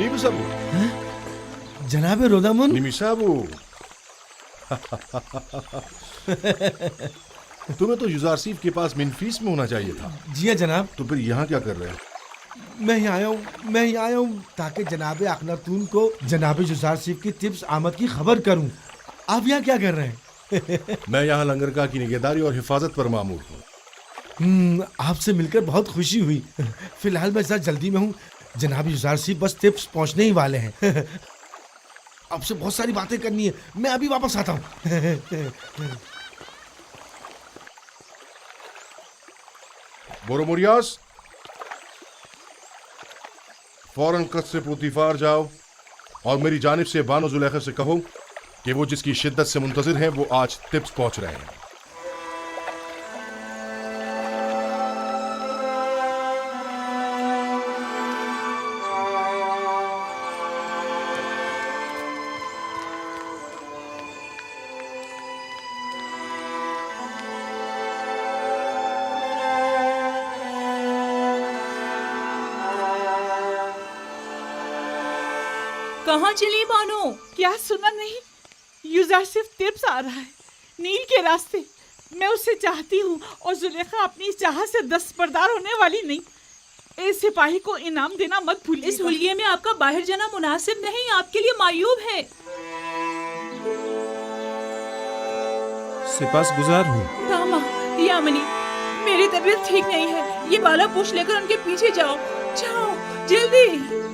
Nibisabu. जनाब रोदामुन, निमिसाबू। तुम्हें तो यूजारसीफ के पास मिनफीस में होना चाहिए था। जी हाँ जनाब। तो फिर यहाँ क्या कर रहे हो? मैं ही आया हूँ ताकि जनाब अखनातून को जनाब यूजारसीफ की तिब्स आमद की खबर करूँ। आप यहाँ क्या कर रहे हैं? मैं यहाँ लंगरगाह की निगहदारी और हिफाजत पर मामूर हूँ। आपसे मिलकर बहुत खुशी हुई। फिलहाल मैं जरा जल्दी में हूँ। जनाब यूजारसीफ बस तिब्स पहुँचने ही वाले हैं। आपसे बहुत सारी बातें करनी है। मैं अभी वापस आता हूँ। बोरोमोरियास, फौरन कस्र पुतिफार जाओ और मेरी जानिब से बानो जुलेखा से कहो कि वो जिसकी शिद्दत से मुंतजिर हैं वो आज तिब्स पहुंच रहे हैं। कहाँ चली बानो? क्या सुना नहीं? यूजारसिफ तिब्स आ रहा है, नील के रास्ते। मैं उससे चाहती हूँ और जुलेखा अपनी इस चाहत से दस्तबरदार होने वाली नहीं। इस सिपाही को इनाम देना मत भूलिए। इस हुलिये में आपका बाहर जाना मुनासिब नहीं, आपके लिए मायूब है। सिपासगुजार हूँ। तामा, यामिनी, मेरी तबीयत ठीक नहीं है। ये बाला पूछ लेकर उनके पीछे जाओ। जाओ जल्दी।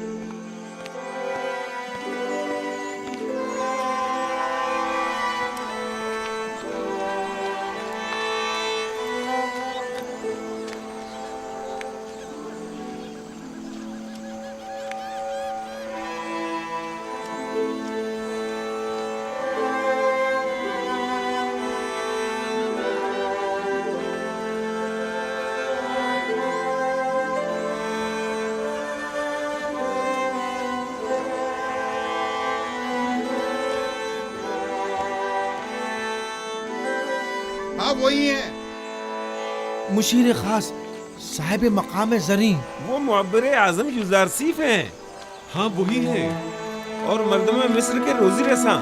हाँ वही है। मुशीर खास साहिब मकाम जरी। वो मुअब्बर आजम यूजारसीफ हैं। हाँ वही है। और मर्दम मिस्र के रोजी रसा।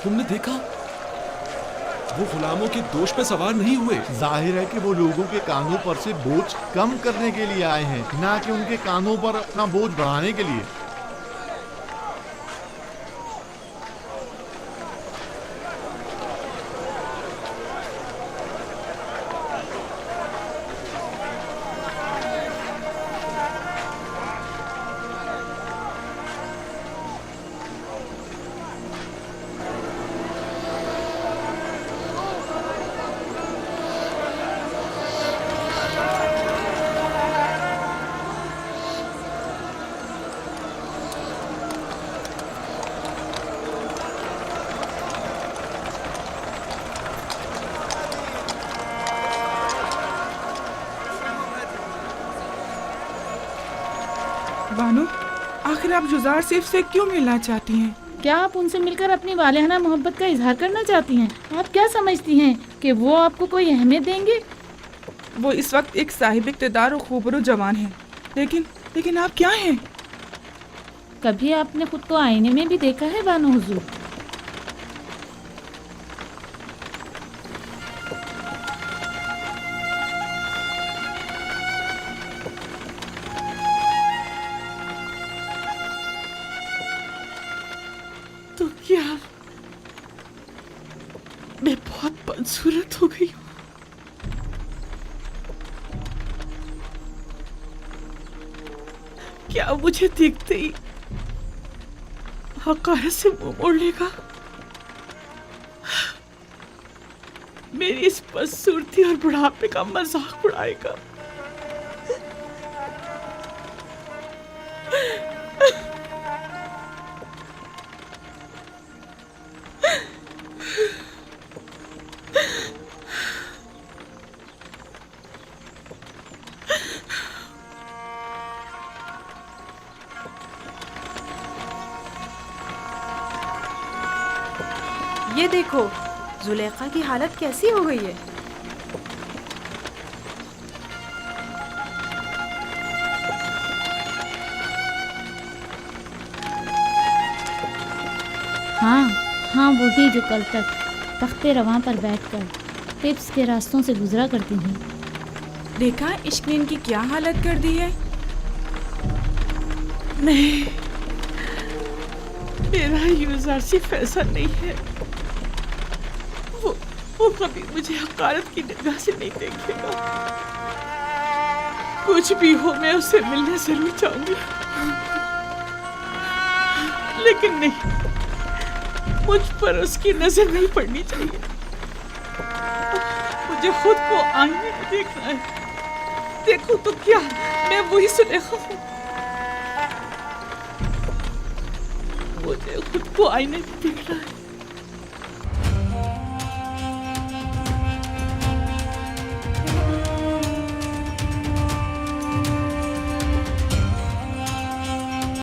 तुमने देखा? वो गुलामों के दोष पे सवार नहीं हुए। जाहिर है कि वो लोगों के कानों पर से बोझ कम करने के लिए आए हैं, ना कि उनके कानों पर अपना बोझ बढ़ाने के लिए। बानो, आखिर आप जुजार सिर्फ से क्यों मिलना चाहती हैं? क्या आप उनसे मिलकर अपनी वालिहाना मोहब्बत का इजहार करना चाहती हैं? आप क्या समझती हैं कि वो आपको कोई अहमियत देंगे? वो इस वक्त एक साहिब इक़्तिदार और खूबरू जवान है, लेकिन आप क्या हैं? कभी आपने खुद को आईने में भी देखा है बानो हुजूर? तो क्या मैं बहुत बदसूरत हो गई हूँ? क्या मुझे देखते ही हकारत से मुंह मोड़ लेगा? मेरी इस बदसूरती और बुढ़ापे का मजाक उड़ाएगा? ये देखो, जुलेखा की हालत कैसी हो गई है। हाँ, वही जो कल तक तख्ते रवां पर बैठकर तिब्स के रास्तों से गुजरा करती थी। देखा इश्क ने इनकी क्या हालत कर दी है। नहीं, मेरा यूजर सिर्फ ऐसा नहीं है। वो कभी मुझे हकारत की निगाह से नहीं देखेगा। कुछ भी हो, मैं उससे मिलने जरूर चाहूंगी, लेकिन नहीं, मुझ पर उसकी नजर नहीं पड़नी चाहिए। मुझे खुद को आईने में देखना है। देखो तो क्या मैं वही सुलेखा हूँ? मुझे खुद को आईने में देखना है।